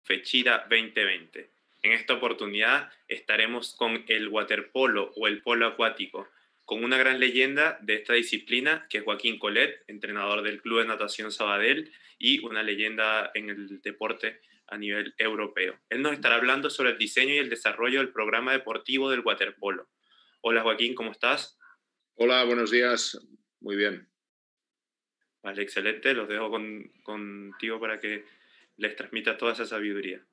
Fechira 2020. En esta oportunidad estaremos con el waterpolo o el polo acuático, con una gran leyenda de esta disciplina, que es Joaquín Colet, entrenador del Club de Natación Sabadell y una leyenda en el deporte a nivel europeo. Él nos estará hablando sobre el diseño y el desarrollo del programa deportivo del waterpolo. Hola Joaquín, ¿cómo estás? Hola, buenos días. Muy bien. Vale, excelente. Los dejo contigo para que les transmita toda esa sabiduría.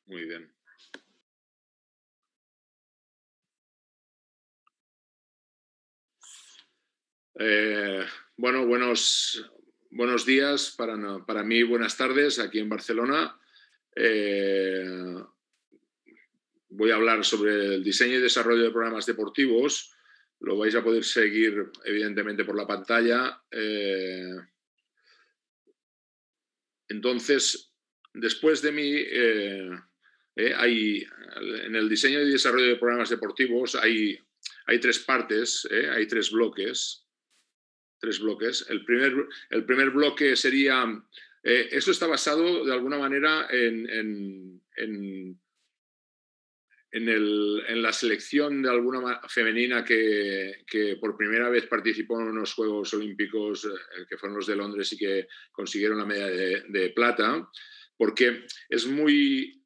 Muy bien. Bueno, buenos días para mí, buenas tardes aquí en Barcelona. Voy a hablar sobre el diseño y desarrollo de programas deportivos. Lo vais a poder seguir, evidentemente, por la pantalla. Entonces, después de mí, en el diseño y desarrollo de programas deportivos hay tres partes, hay tres bloques. El primer bloque sería, esto está basado de alguna manera en la selección de alguna femenina que por primera vez participó en unos Juegos Olímpicos que fueron los de Londres y que consiguieron la medalla de plata, porque es muy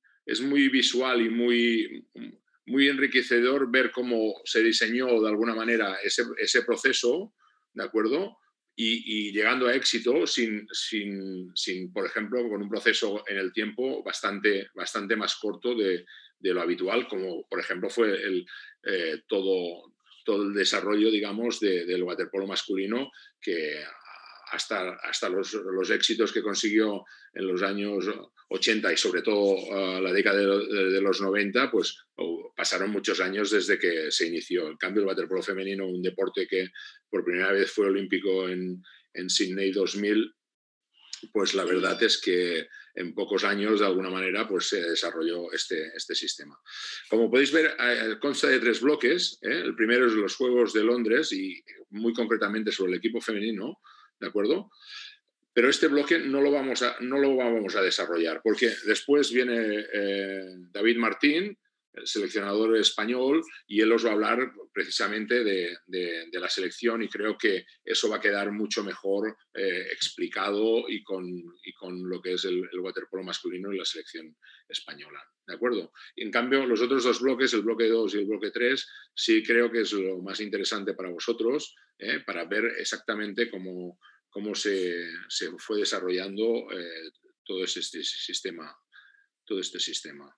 visual y muy enriquecedor ver cómo se diseñó de alguna manera ese proceso, ¿de acuerdo? Y llegando a éxito sin, por ejemplo, con un proceso en el tiempo bastante más corto de lo habitual, como por ejemplo fue todo el desarrollo, digamos, del waterpolo masculino, que hasta los éxitos que consiguió en los años 80 y sobre todo la década de los 90, pues pasaron muchos años desde que se inició. En cambio, el waterpolo femenino, un deporte que por primera vez fue olímpico en Sydney 2000, pues la verdad es que en pocos años, de alguna manera, pues se desarrolló este sistema. Como podéis ver, consta de tres bloques. El primero es los Juegos de Londres y muy concretamente sobre el equipo femenino, ¿de acuerdo? Pero este bloque no lo vamos a desarrollar, porque después viene David Martín, el seleccionador español, y él os va a hablar precisamente de la selección, y creo que eso va a quedar mucho mejor explicado y con lo que es el waterpolo masculino y la selección española, ¿de acuerdo? Y en cambio, los otros dos bloques, el bloque 2 y el bloque 3, sí creo que es lo más interesante para vosotros, para ver exactamente cómo se fue desarrollando todo este sistema,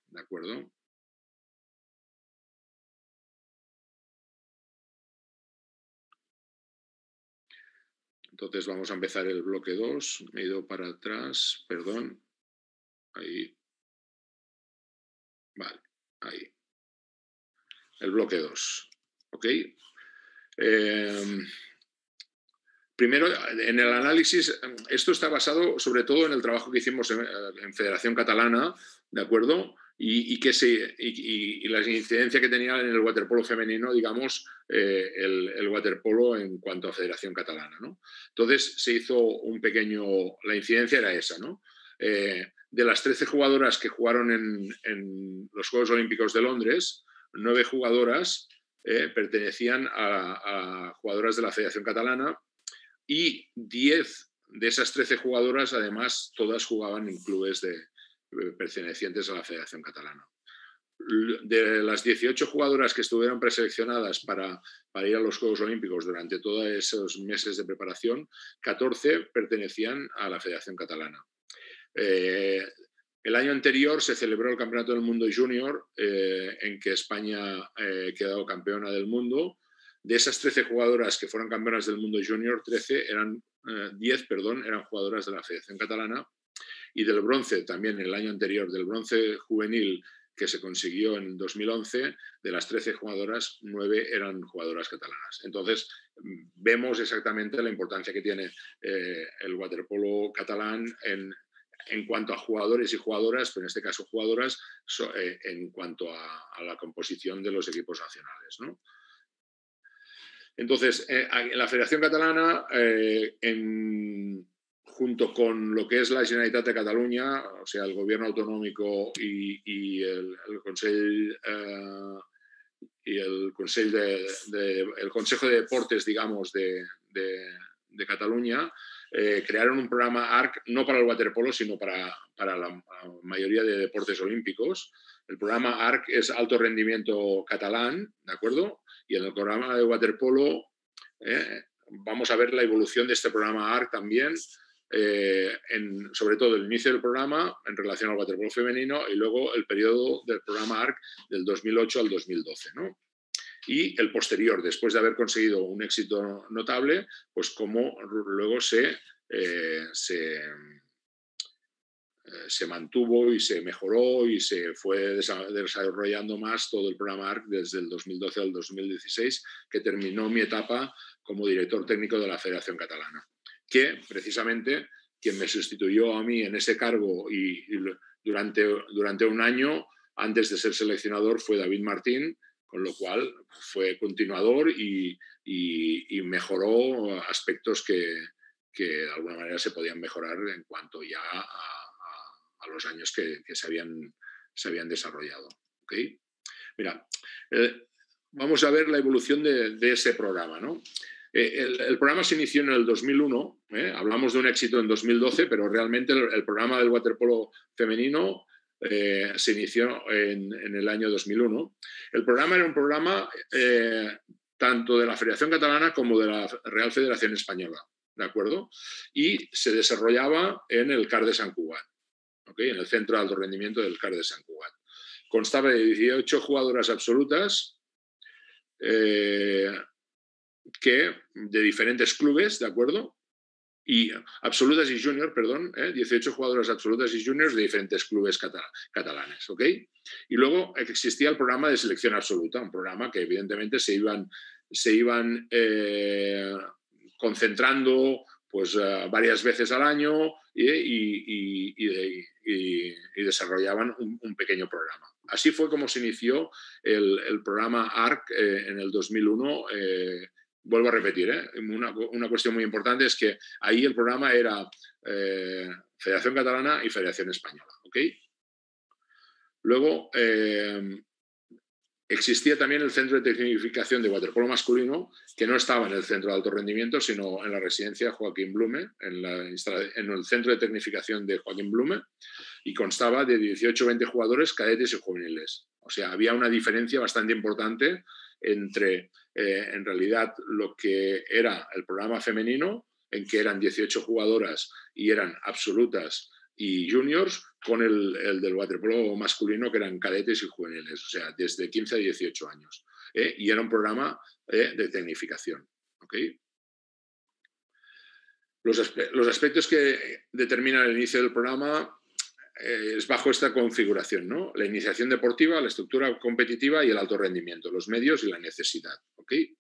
¿de acuerdo? Entonces vamos a empezar el bloque 2. Me he ido para atrás, perdón. Ahí. Vale, ahí. El bloque 2. ¿Ok? Primero, en el análisis, esto está basado sobre todo en el trabajo que hicimos en Federación Catalana, ¿de acuerdo? Y la incidencia que tenía en el waterpolo femenino, digamos, el waterpolo en cuanto a Federación Catalana, ¿no? Entonces se hizo la incidencia era esa, ¿no? De las 13 jugadoras que jugaron en los Juegos Olímpicos de Londres, 9 jugadoras pertenecían a jugadoras de la Federación Catalana, y 10 de esas 13 jugadoras, además, todas jugaban en clubes pertenecientes a la Federación Catalana. De las 18 jugadoras que estuvieron preseleccionadas para ir a los Juegos Olímpicos durante todos esos meses de preparación, 14 pertenecían a la Federación Catalana. El año anterior se celebró el Campeonato del Mundo Junior, en que España quedó campeona del mundo. De esas 13 jugadoras que fueron campeonas del mundo junior, 10 eran jugadoras de la Federación Catalana. Y del bronce, también el año anterior, del bronce juvenil que se consiguió en 2011, de las 13 jugadoras, 9 eran jugadoras catalanas. Entonces, vemos exactamente la importancia que tiene el waterpolo catalán en cuanto a jugadores y jugadoras, pero en este caso jugadoras, en cuanto a la composición de los equipos nacionales, ¿no? Entonces, en la Federación Catalana, en junto con lo que es la Generalitat de Cataluña, o sea, el gobierno autonómico y el Consell y el el Consejo de Deportes, digamos, de Cataluña, crearon un programa ARC no para el waterpolo, sino para la mayoría de deportes olímpicos. El programa ARC es alto rendimiento catalán, ¿de acuerdo? Y en el programa de waterpolo vamos a ver la evolución de este programa ARC también, sobre todo el inicio del programa en relación al waterpolo femenino y luego el periodo del programa ARC del 2008 al 2012, ¿no? Y el posterior, después de haber conseguido un éxito notable, pues cómo luego se mantuvo y se mejoró y se fue desarrollando más todo el programa ARC desde el 2012 al 2016, que terminó mi etapa como director técnico de la Federación Catalana, que precisamente quien me sustituyó a mí en ese cargo y durante un año antes de ser seleccionador fue David Martín, con lo cual fue continuador y mejoró aspectos que de alguna manera se podían mejorar en cuanto ya a los años que se habían desarrollado. ¿Okay? Mira, vamos a ver la evolución de ese programa, ¿no? El programa se inició en el 2001, hablamos de un éxito en 2012, pero realmente el programa del waterpolo femenino se inició en el año 2001. El programa era un programa tanto de la Federación Catalana como de la Real Federación Española, ¿de acuerdo? Y se desarrollaba en el CAR de Sant Cugat, ¿okay? En el Centro de Alto Rendimiento del CAR de Sant Cugat. Constaba de 18 jugadoras absolutas que de diferentes clubes, ¿de acuerdo? Y absolutas y juniors, perdón, 18 jugadoras absolutas y juniors de diferentes clubes catalanes, ¿ok? Y luego existía el programa de selección absoluta, un programa que evidentemente se iban concentrando pues varias veces al año y desarrollaban un pequeño programa. Así fue como se inició el programa ARC en el 2001. Vuelvo a repetir, una cuestión muy importante es que ahí el programa era Federación Catalana y Federación Española, ¿ok? Luego existía también el Centro de Tecnificación de Waterpolo Masculino, que no estaba en el Centro de Alto Rendimiento, sino en la residencia Joaquín Blume, en el Centro de Tecnificación de Joaquín Blume, y constaba de 18 o 20 jugadores cadetes y juveniles. O sea, había una diferencia bastante importante entre, en realidad, lo que era el programa femenino, en que eran 18 jugadoras y eran absolutas y juniors, con el del waterpolo masculino, que eran cadetes y juveniles, o sea, desde 15 a 18 años. Y era un programa de tecnificación. ¿Okay? Los aspectos que determinan el inicio del programa es bajo esta configuración, ¿no? La iniciación deportiva, la estructura competitiva y el alto rendimiento, los medios y la necesidad. ¿Okay?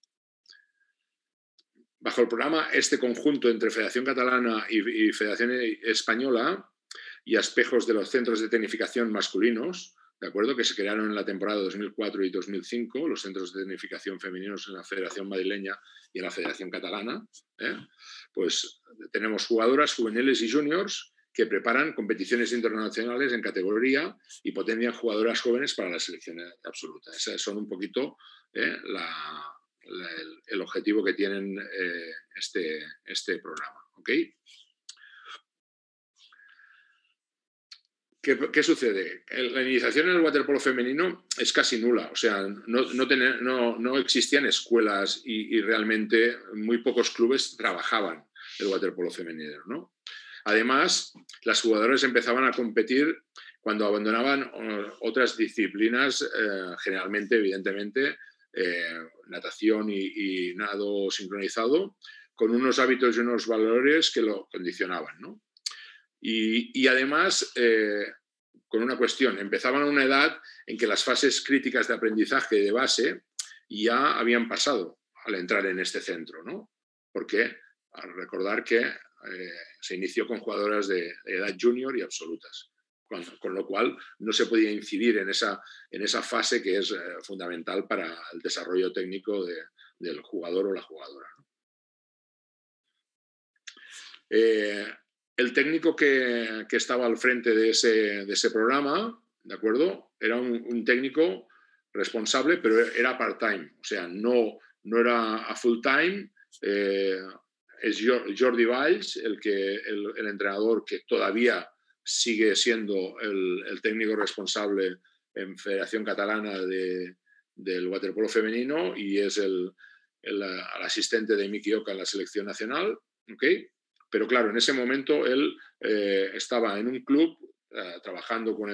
Bajo el programa, este conjunto entre Federación Catalana y Federación Española y aspejos de los centros de tecnificación masculinos, ¿de acuerdo? Que se crearon en la temporada 2004 y 2005, los centros de tecnificación femeninos en la Federación Madrileña y en la Federación Catalana. Pues tenemos jugadoras juveniles y juniors que preparan competiciones internacionales en categoría y potencian jugadoras jóvenes para la selección absoluta. Esos son un poquito el objetivo que tienen este programa. ¿Okay? ¿Qué sucede? La iniciación en el waterpolo femenino es casi nula, o sea, no existían escuelas y realmente muy pocos clubes trabajaban el waterpolo femenino, ¿no? Además, las jugadoras empezaban a competir cuando abandonaban otras disciplinas, generalmente, evidentemente, natación y nado sincronizado, con unos hábitos y unos valores que lo condicionaban, ¿no? Y además, con una cuestión, empezaban a una edad en que las fases críticas de aprendizaje de base ya habían pasado al entrar en este centro, ¿no? Porque al recordar que se inició con jugadoras de edad junior y absolutas, con lo cual no se podía incidir en esa fase que es fundamental para el desarrollo técnico del jugador o la jugadora, ¿no? El técnico que estaba al frente de ese programa, ¿de acuerdo? Era un técnico responsable, pero era part-time, o sea, no era a full-time. Es Jordi Valls, el entrenador que todavía sigue siendo el técnico responsable en Federación Catalana del waterpolo femenino y es el asistente de Miki Oka en la selección nacional, ¿ok? Pero claro, en ese momento él estaba en un club trabajando como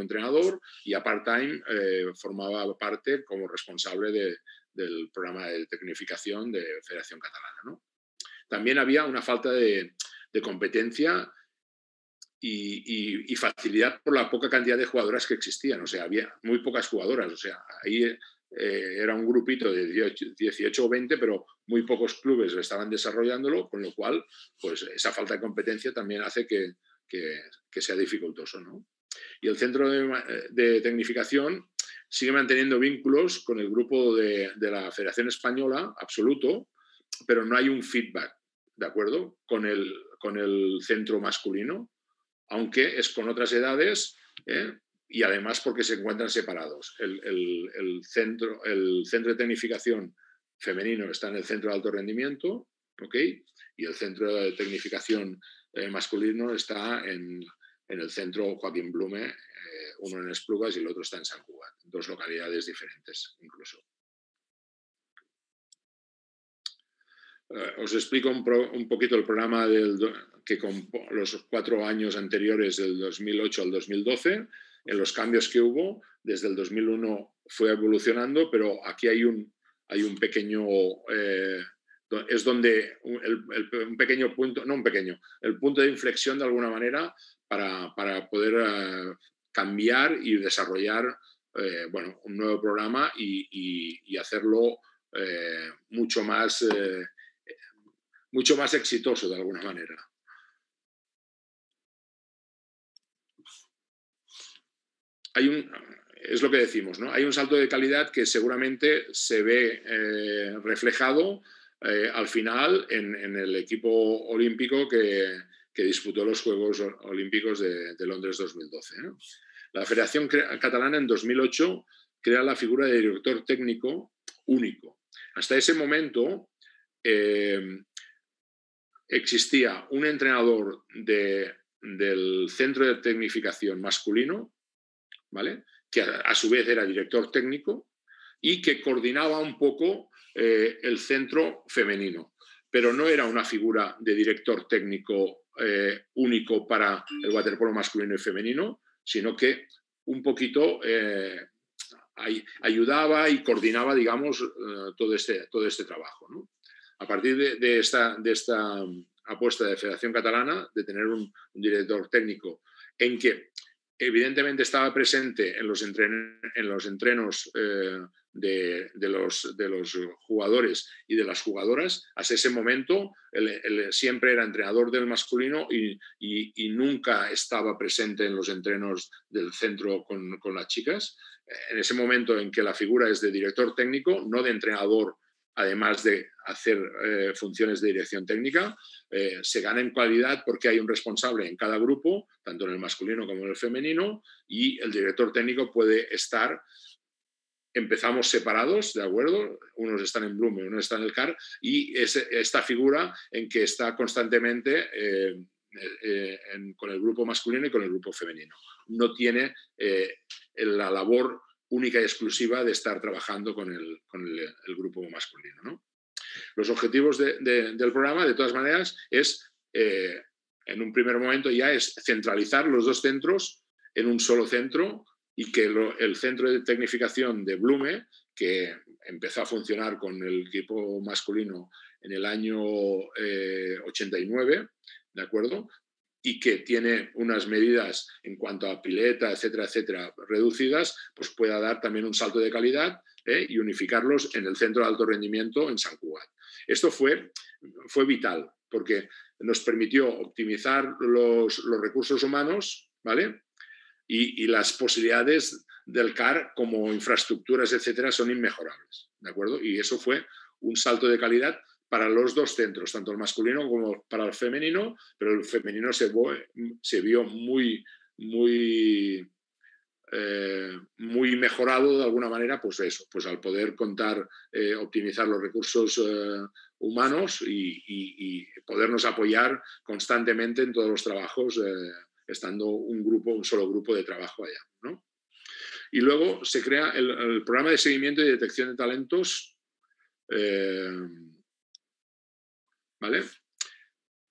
entrenador y a part-time formaba parte como responsable del programa de tecnificación de Federación Catalana, ¿no? También había una falta de competencia y facilidad por la poca cantidad de jugadoras que existían. O sea, había muy pocas jugadoras. O sea, ahí era un grupito de 18 o 20, pero muy pocos clubes estaban desarrollándolo, con lo cual, pues esa falta de competencia también hace que sea dificultoso, ¿no? Y el centro de tecnificación sigue manteniendo vínculos con el grupo de la Federación Española, absoluto, pero no hay un feedback, ¿de acuerdo? Con el centro masculino, aunque es con otras edades, y además porque se encuentran separados. El centro de tecnificación femenino está en el centro de alto rendimiento, ¿ok? Y el centro de tecnificación masculino está en el centro Joaquín Blume, uno en Esplugas y el otro está en Sant Cugat, dos localidades diferentes incluso. Os explico un poquito el programa que con los 4 años anteriores, del 2008 al 2012, en los cambios que hubo. Desde el 2001 fue evolucionando, pero aquí hay un pequeño... es donde un pequeño punto, no un pequeño, el punto de inflexión de alguna manera para poder cambiar y desarrollar bueno, un nuevo programa y hacerlo mucho más exitoso de alguna manera. Es lo que decimos, ¿no? Hay un salto de calidad que seguramente se ve reflejado al final en el equipo olímpico que disputó los Juegos Olímpicos de Londres 2012, ¿no? La Federación Catalana en 2008 crea la figura de director técnico único. Hasta ese momento existía un entrenador del centro de tecnificación masculino, ¿vale? Que a su vez era director técnico y que coordinaba un poco el centro femenino, pero no era una figura de director técnico único para el waterpolo masculino y femenino, sino que un poquito ayudaba y coordinaba, digamos, todo este trabajo, ¿no? A partir de esta apuesta de Federación Catalana, de tener un director técnico en que evidentemente estaba presente en los entrenos de los jugadores y de las jugadoras, hasta ese momento él siempre era entrenador del masculino y nunca estaba presente en los entrenos del centro con las chicas. En ese momento en que la figura es de director técnico, no de entrenador, además de hacer funciones de dirección técnica, se gana en cualidad porque hay un responsable en cada grupo, tanto en el masculino como en el femenino, y el director técnico puede estar... Empezamos separados, ¿de acuerdo? Unos están en Blume, unos están en el CAR, y es esta figura en que está constantemente con el grupo masculino y con el grupo femenino. No tiene la labor única y exclusiva de estar trabajando con el grupo masculino, ¿no? Los objetivos del programa, de todas maneras, es, en un primer momento ya es centralizar los dos centros en un solo centro y que el centro de tecnificación de Blume, que empezó a funcionar con el equipo masculino en el año 89, ¿de acuerdo? Y que tiene unas medidas en cuanto a pileta, etcétera, etcétera, reducidas, pues pueda dar también un salto de calidad y unificarlos en el centro de alto rendimiento en Sant Cugat. Esto fue vital porque nos permitió optimizar los recursos humanos, ¿vale? Y las posibilidades del CAR como infraestructuras, etcétera, son inmejorables, ¿de acuerdo? Y eso fue un salto de calidad para los dos centros, tanto el masculino como para el femenino, pero el femenino se vio muy, muy, muy mejorado de alguna manera, pues eso, pues al poder optimizar los recursos humanos y podernos apoyar constantemente en todos los trabajos, estando un solo grupo de trabajo allá, ¿no? Y luego se crea el programa de seguimiento y detección de talentos, ¿vale?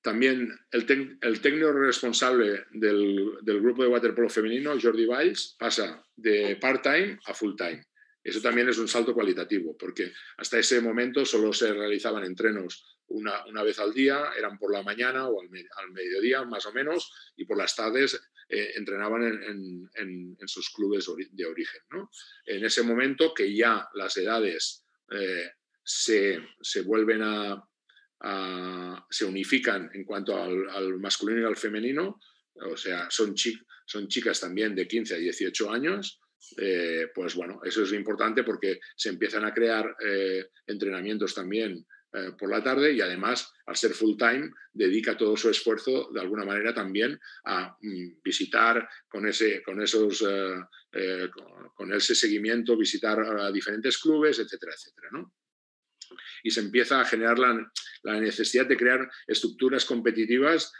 También el técnico responsable del grupo de waterpolo femenino, Jordi Valls, pasa de part-time a full-time. Eso también es un salto cualitativo, porque hasta ese momento solo se realizaban entrenos una vez al día, eran por la mañana o al mediodía más o menos, y por las tardes entrenaban en sus clubes de origen, ¿no? En ese momento que ya las edades se vuelven se unifican en cuanto al masculino y al femenino, o sea, son chicas también de 15 a 18 años, pues bueno, eso es importante porque se empiezan a crear entrenamientos también por la tarde y además, al ser full time, dedica todo su esfuerzo de alguna manera también a visitar con ese seguimiento, visitar a diferentes clubes, etcétera, etcétera, ¿no? Y se empieza a generar la necesidad de crear estructuras competitivas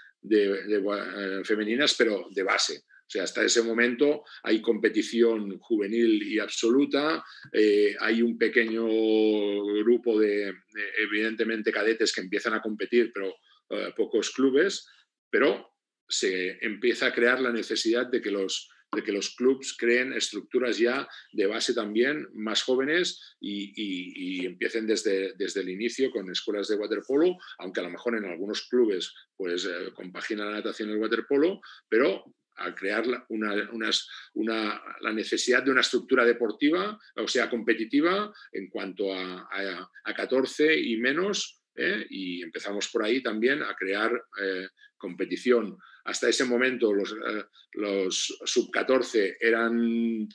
femeninas, pero de base. O sea, hasta ese momento hay competición juvenil y absoluta, hay un pequeño grupo evidentemente, cadetes que empiezan a competir, pero pocos clubes, pero se empieza a crear la necesidad de que los clubs creen estructuras ya de base también más jóvenes y empiecen desde el inicio con escuelas de waterpolo, aunque a lo mejor en algunos clubes pues compagina la natación y el waterpolo, pero al crear la necesidad de una estructura deportiva, o sea, competitiva en cuanto a 14 y menos, y empezamos por ahí también a crear competición. Hasta ese momento los sub-14 eran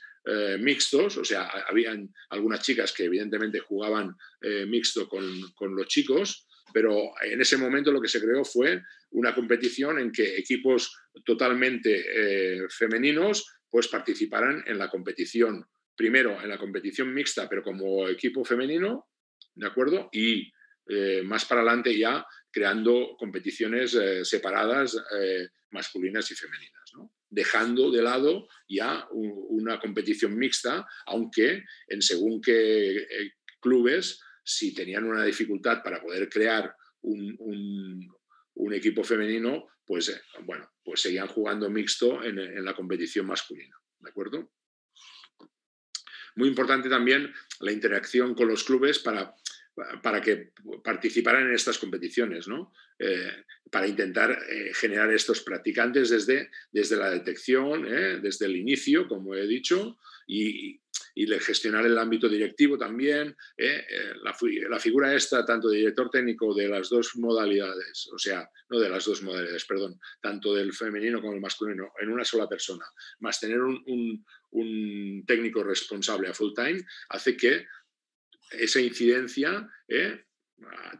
mixtos, o sea, habían algunas chicas que evidentemente jugaban mixto con los chicos, pero en ese momento lo que se creó fue una competición en que equipos totalmente femeninos pues participaran en la competición, primero en la competición mixta, pero como equipo femenino, ¿de acuerdo? Y más para adelante ya creando competiciones separadas, masculinas y femeninas, ¿no? Dejando de lado ya una competición mixta, aunque en según qué clubes, si tenían una dificultad para poder crear un equipo femenino, pues bueno, pues seguían jugando mixto en la competición masculina, ¿de acuerdo? Muy importante también la interacción con los clubes para que participaran en estas competiciones, ¿no? Para intentar generar estos practicantes desde la detección, desde el inicio, como he dicho, y gestionar el ámbito directivo también. La figura esta, tanto de director técnico de las dos modalidades, o sea, no de las dos modalidades, perdón, tanto del femenino como del masculino, en una sola persona, más tener un técnico responsable a full time, hace que esa incidencia,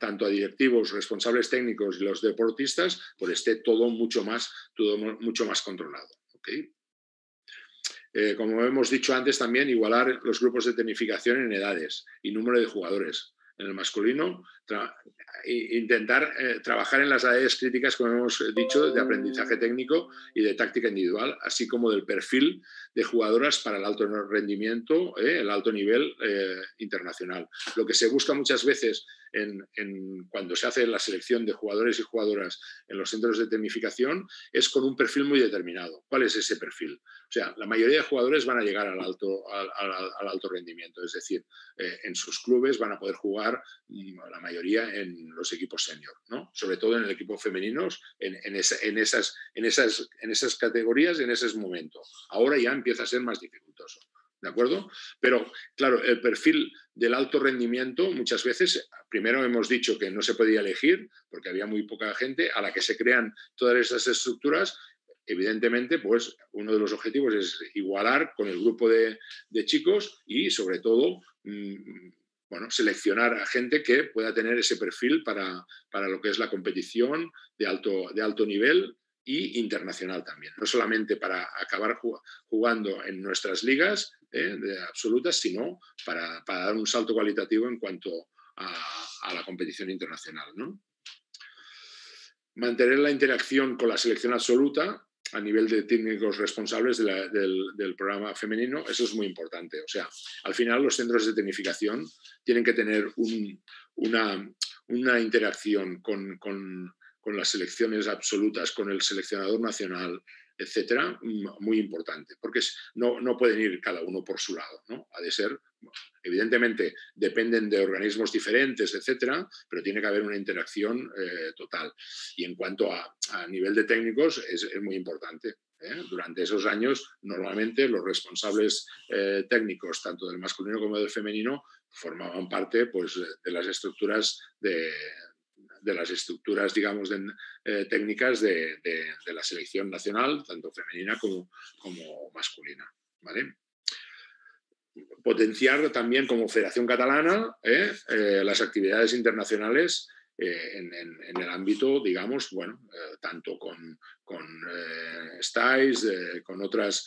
tanto a directivos, responsables técnicos y los deportistas, pues esté todo mucho más controlado. ¿Okay? Como hemos dicho antes también, igualar los grupos de tecnificación en edades y número de jugadores. En el masculino, intentar trabajar en las áreas críticas, como hemos dicho, de aprendizaje técnico y de táctica individual, así como del perfil de jugadoras para el alto rendimiento, el alto nivel internacional. Lo que se busca muchas veces cuando se hace la selección de jugadores y jugadoras en los centros de tecnificación es con un perfil muy determinado. ¿Cuál es ese perfil? O sea, la mayoría de jugadores van a llegar al alto rendimiento, es decir, en sus clubes van a poder jugar la mayoría en los equipos senior, ¿no? Sobre todo en el equipo femeninos, en esas categorías, en esos momentos. Ahora ya empieza a ser más dificultoso, ¿de acuerdo? Pero, claro, el perfil del alto rendimiento, muchas veces, primero hemos dicho que no se podía elegir, porque había muy poca gente, a la que se crean todas esas estructuras. Evidentemente, pues uno de los objetivos es igualar con el grupo de chicos y, sobre todo, bueno, seleccionar a gente que pueda tener ese perfil para lo que es la competición de alto nivel y internacional también. No solamente para acabar jugando en nuestras ligas absolutas, sino para dar un salto cualitativo en cuanto a la competición internacional, ¿no? Mantener la interacción con la selección absoluta a nivel de técnicos responsables del programa femenino, eso es muy importante. O sea, al final los centros de tecnificación tienen que tener una interacción con las selecciones absolutas, con el seleccionador nacional, etcétera, muy importante, porque no pueden ir cada uno por su lado, ¿no? Ha de ser, evidentemente, dependen de organismos diferentes, etcétera, pero tiene que haber una interacción total. Y en cuanto a nivel de técnicos, es muy importante. Durante esos años, normalmente los responsables técnicos, tanto del masculino como del femenino, formaban parte, pues, de las estructuras digamos, técnicas de la selección nacional, tanto femenina como masculina, ¿vale? Potenciar también como Federación Catalana las actividades internacionales en el ámbito, digamos, bueno, tanto con STAIS, con otras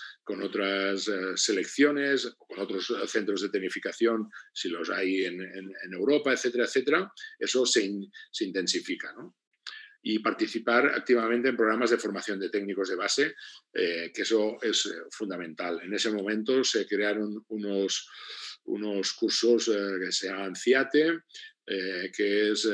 selecciones, con otros centros de tecnificación, si los hay en Europa, etcétera, etcétera. Eso se intensifica, ¿no? Y participar activamente en programas de formación de técnicos de base, que eso es fundamental. En ese momento se crearon unos cursos que se llaman CIATE, que es,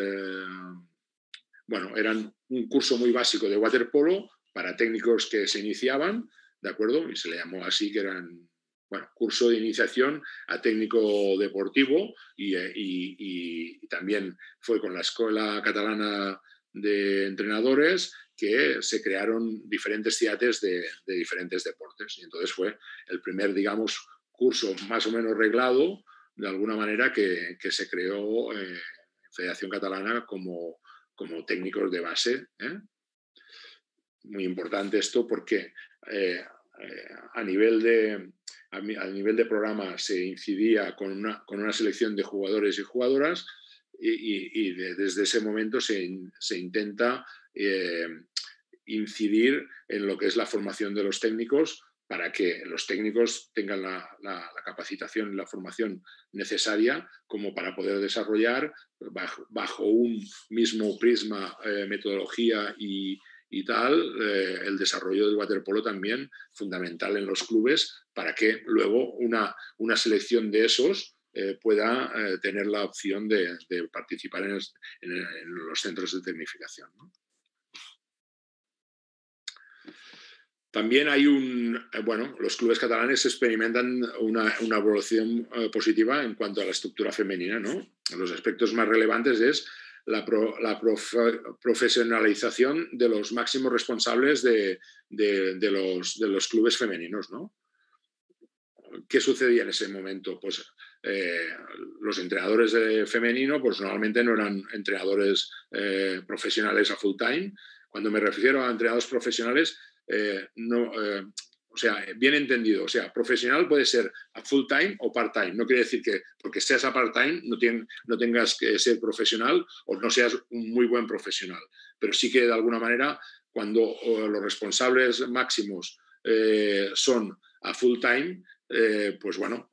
bueno, eran un curso muy básico de waterpolo para técnicos que se iniciaban, ¿de acuerdo? Y se le llamó así, que eran, bueno, curso de iniciación a técnico deportivo, y también fue con la Escuela Catalana de Entrenadores que se crearon diferentes CIATES de diferentes deportes. Y entonces fue el primer, digamos, curso más o menos reglado, de alguna manera, que se creó Federación Catalana como técnicos de base. Muy importante esto porque a nivel de programa se incidía con una selección de jugadores y jugadoras, y desde ese momento se intenta incidir en lo que es la formación de los técnicos, para que los técnicos tengan la capacitación y la formación necesaria como para poder desarrollar bajo un mismo prisma, metodología y tal, el desarrollo del waterpolo también fundamental en los clubes, para que luego una selección de esos pueda tener la opción de participar en los centros de tecnificación, ¿no? También hay bueno, los clubes catalanes experimentan una evolución positiva en cuanto a la estructura femenina, ¿no? Los aspectos más relevantes es la profesionalización de los máximos responsables de los clubes femeninos, ¿no? ¿Qué sucedía en ese momento? Pues los entrenadores de femenino, pues normalmente no eran entrenadores profesionales a full time. Cuando me refiero a entrenadores profesionales, o sea, bien entendido, o sea, profesional puede ser a full time o part time. No quiere decir que porque seas a part time no tengas que ser profesional o no seas un muy buen profesional. Pero sí que de alguna manera, cuando los responsables máximos son a full time, pues bueno,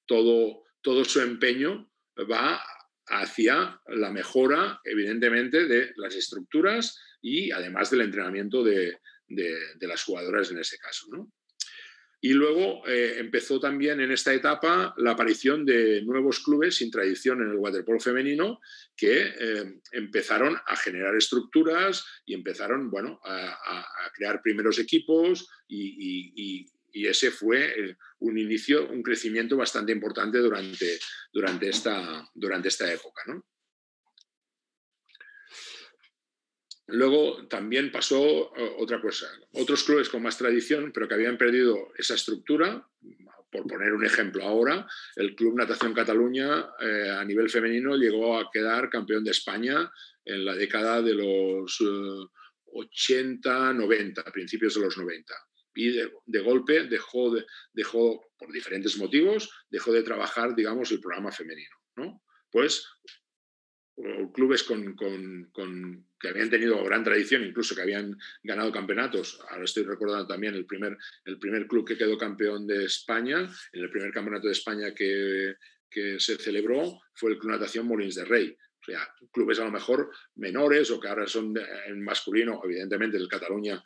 todo su empeño va hacia la mejora, evidentemente, de las estructuras y además del entrenamiento de las jugadoras en ese caso, ¿no? Y luego empezó también en esta etapa la aparición de nuevos clubes sin tradición en el waterpolo femenino, que empezaron a generar estructuras y empezaron, bueno, a crear primeros equipos, y ese fue un crecimiento bastante importante durante esta época, ¿no? Luego también pasó otra cosa. Otros clubes con más tradición, pero que habían perdido esa estructura. Por poner un ejemplo ahora, el Club Natación Cataluña a nivel femenino llegó a quedar campeón de España en la década de los 80, 90, principios de los 90. Y de golpe dejó, por diferentes motivos, dejó de trabajar, digamos, el programa femenino, ¿no? Pues clubes que habían tenido gran tradición, incluso que habían ganado campeonatos. Ahora estoy recordando también el primer club que quedó campeón de España, en el primer campeonato de España que se celebró, fue el Club Natación Molins de Rey. O sea, clubes a lo mejor menores o que ahora son en masculino, evidentemente el Cataluña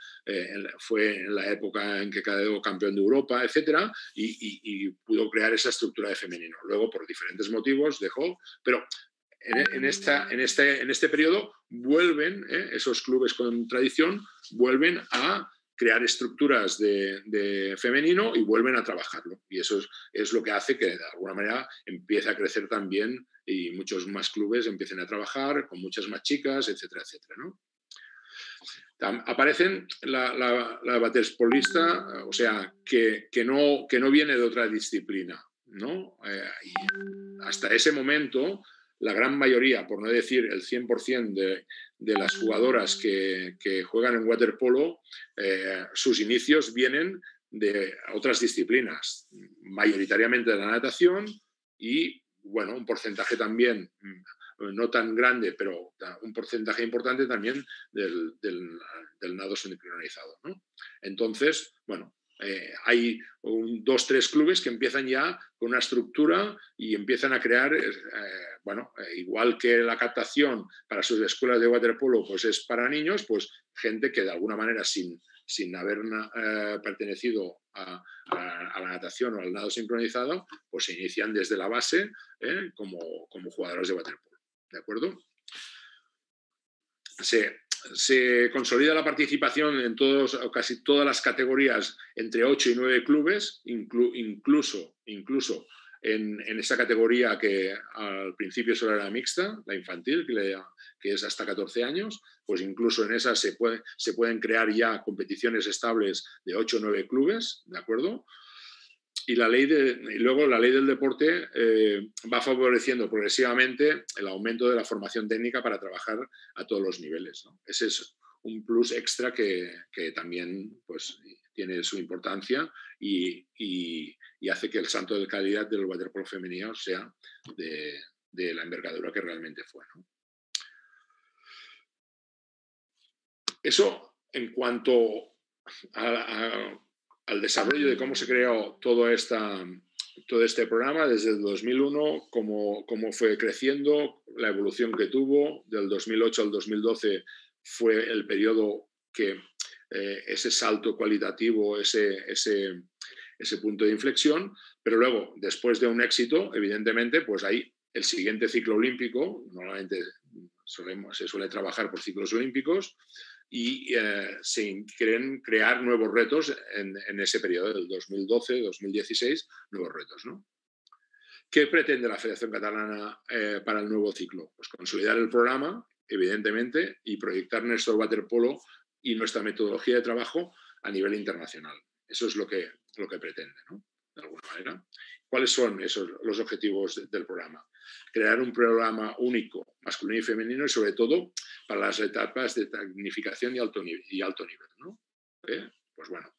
fue en la época en que quedó campeón de Europa, etcétera, y pudo crear esa estructura de femenino. Luego, por diferentes motivos, dejó, pero en este periodo vuelven, esos clubes con tradición, vuelven a crear estructuras de femenino y vuelven a trabajarlo. Y eso es lo que hace que de alguna manera empiece a crecer también y muchos más clubes empiecen a trabajar con muchas más chicas, etcétera, etcétera, ¿no? Aparecen la waterpolista, o sea, que no viene de otra disciplina, ¿no? Y hasta ese momento, la gran mayoría, por no decir el 100% de las jugadoras que juegan en waterpolo, sus inicios vienen de otras disciplinas, mayoritariamente de la natación y, bueno, un porcentaje también, no tan grande, pero un porcentaje importante también del nado sincronizado, ¿no? Entonces, bueno, hay 2 o 3 clubes que empiezan ya con una estructura y empiezan a crear, igual que la captación para sus escuelas de waterpolo pues es para niños, pues gente que de alguna manera sin haber pertenecido a la natación o al nado sincronizado, pues se inician desde la base como jugadoras de waterpolo. ¿De acuerdo? Se consolida la participación en casi todas las categorías entre 8 y 9 clubes, incluso en esa categoría que al principio solo era mixta, la infantil, que es hasta 14 años, pues incluso en esa se pueden crear ya competiciones estables de 8 o 9 clubes, ¿de acuerdo? Y luego la ley del deporte va favoreciendo progresivamente el aumento de la formación técnica para trabajar a todos los niveles, ¿no? Ese es un plus extra que también pues, tiene su importancia y hace que el salto de calidad del waterpolo femenino sea de la envergadura que realmente fue, ¿no? Eso en cuanto al desarrollo de cómo se creó todo este programa desde el 2001, cómo fue creciendo, la evolución que tuvo, del 2008 al 2012 fue el periodo que ese salto cualitativo, ese punto de inflexión, pero luego, después de un éxito, evidentemente, pues hay el siguiente ciclo olímpico, normalmente se suele trabajar por ciclos olímpicos, y se quieren crear nuevos retos en ese periodo del 2012-2016, nuevos retos, ¿no? ¿Qué pretende la Federación Catalana para el nuevo ciclo? Pues consolidar el programa, evidentemente, y proyectar nuestro waterpolo y nuestra metodología de trabajo a nivel internacional. Eso es lo que pretende, ¿no? De alguna manera. ¿Cuáles son los objetivos del programa? Crear un programa único, masculino y femenino, y sobre todo para las etapas de tecnificación y alto nivel, ¿no? Pues bueno,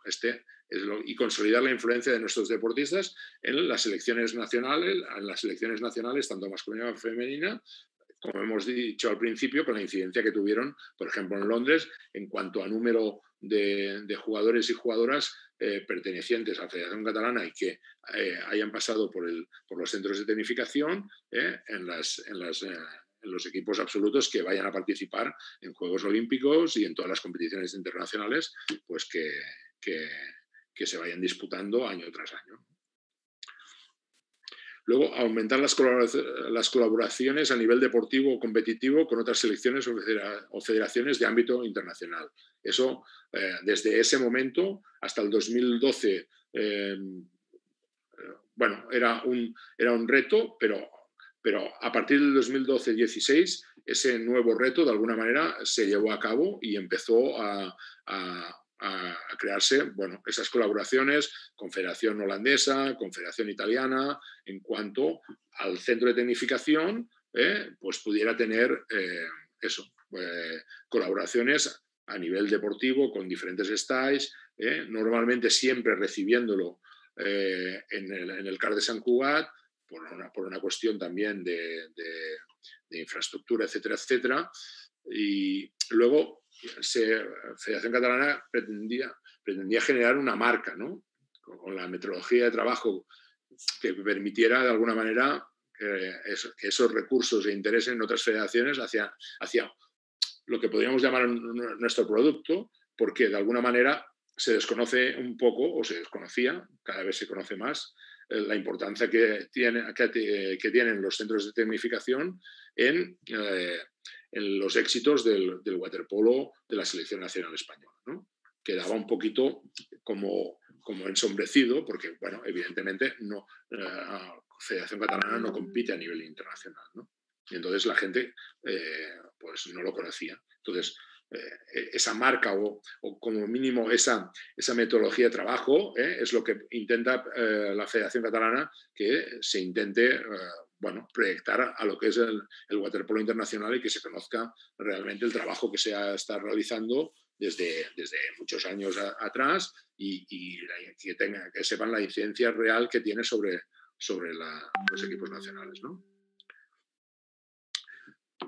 y consolidar la influencia de nuestros deportistas en las selecciones nacionales, tanto masculina como femenina, como hemos dicho al principio, con la incidencia que tuvieron, por ejemplo, en Londres, en cuanto a número de jugadores y jugadoras pertenecientes a la Federación Catalana y que hayan pasado por los centros de tecnificación en los equipos absolutos que vayan a participar en Juegos Olímpicos y en todas las competiciones internacionales pues que se vayan disputando año tras año. Luego, aumentar las colaboraciones a nivel deportivo o competitivo con otras selecciones o federaciones de ámbito internacional. Eso, desde ese momento hasta el 2012, era un reto, pero a partir del 2012-16, ese nuevo reto, de alguna manera, se llevó a cabo y empezó a crearse, esas colaboraciones con Federación Holandesa, con Federación Italiana, en cuanto al centro de tecnificación, pues pudiera tener colaboraciones a nivel deportivo con diferentes styles, normalmente siempre recibiéndolo en el CAR de Sant Cugat, por una cuestión también de infraestructura, etcétera, etcétera. Y luego Federación Catalana pretendía generar una marca, ¿no? Con la metodología de trabajo que permitiera de alguna manera que esos recursos e intereses en otras federaciones hacia lo que podríamos llamar nuestro producto, porque de alguna manera se desconoce un poco, o se desconocía, cada vez se conoce más, la importancia que tienen los centros de tecnificación en los éxitos del waterpolo de la selección nacional española, ¿no? Quedaba un poquito como ensombrecido, porque, bueno, evidentemente Federación Catalana no compite a nivel internacional, ¿no? Y entonces la gente pues no lo conocía. Entonces, esa marca o como mínimo esa metodología de trabajo es lo que intenta la Federación Catalana, que se intente bueno, proyectar a lo que es el waterpolo internacional y que se conozca realmente el trabajo que se está realizando desde muchos años atrás y que sepan la incidencia real que tiene sobre los equipos nacionales, ¿no?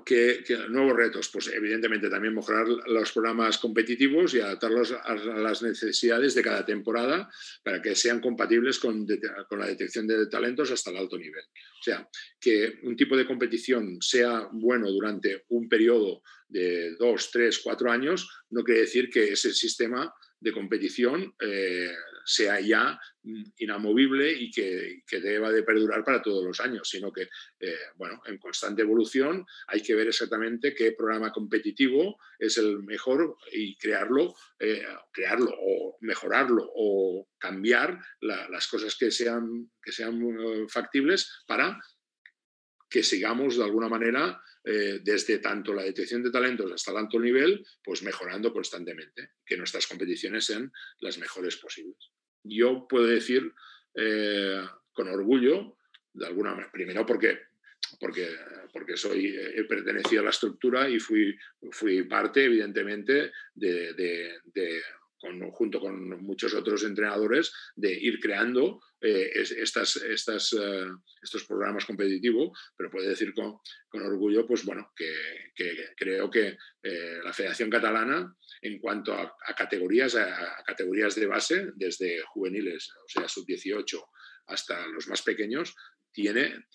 ¿Qué nuevos retos? Pues evidentemente también mejorar los programas competitivos y adaptarlos a las necesidades de cada temporada para que sean compatibles con la detección de talentos hasta el alto nivel. O sea, que un tipo de competición sea bueno durante un periodo de 2, 3, 4 años no quiere decir que ese sistema de competición sea ya inamovible y que deba de perdurar para todos los años, sino que, bueno, en constante evolución hay que ver exactamente qué programa competitivo es el mejor y crearlo o mejorarlo o cambiar las cosas que sean factibles para que sigamos de alguna manera desde tanto la detección de talentos hasta el alto nivel, pues mejorando constantemente, que nuestras competiciones sean las mejores posibles. Yo puedo decir con orgullo, de alguna manera, primero porque he pertenecido a la estructura y fui parte, evidentemente, junto con muchos otros entrenadores, de ir creando estos programas competitivos, pero puedo decir con orgullo, pues bueno, que creo que la Federación Catalana, en cuanto a categorías de base, desde juveniles, o sea, sub-18 hasta los más pequeños, tiene,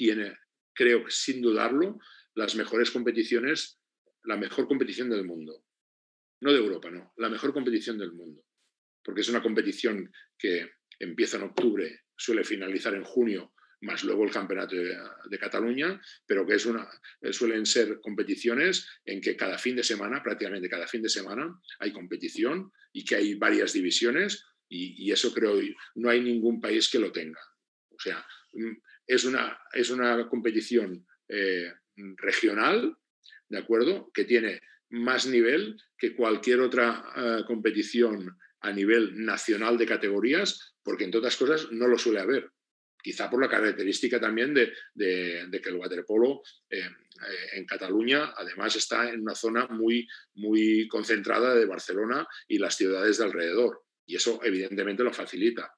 creo, sin dudarlo, las mejores competiciones, la mejor competición del mundo. No de Europa, no, la mejor competición del mundo. Porque es una competición que empieza en octubre, suele finalizar en junio, más luego el Campeonato de Cataluña, pero que suelen ser competiciones en que cada fin de semana, prácticamente cada fin de semana, hay competición y que hay varias divisiones y eso creo no hay ningún país que lo tenga. O sea, es una competición regional, ¿de acuerdo?, que tiene más nivel que cualquier otra competición a nivel nacional de categorías, porque entre otras cosas no lo suele haber. Quizá por la característica también de que el waterpolo en Cataluña además está en una zona muy, muy concentrada de Barcelona y las ciudades de alrededor. Y eso evidentemente lo facilita.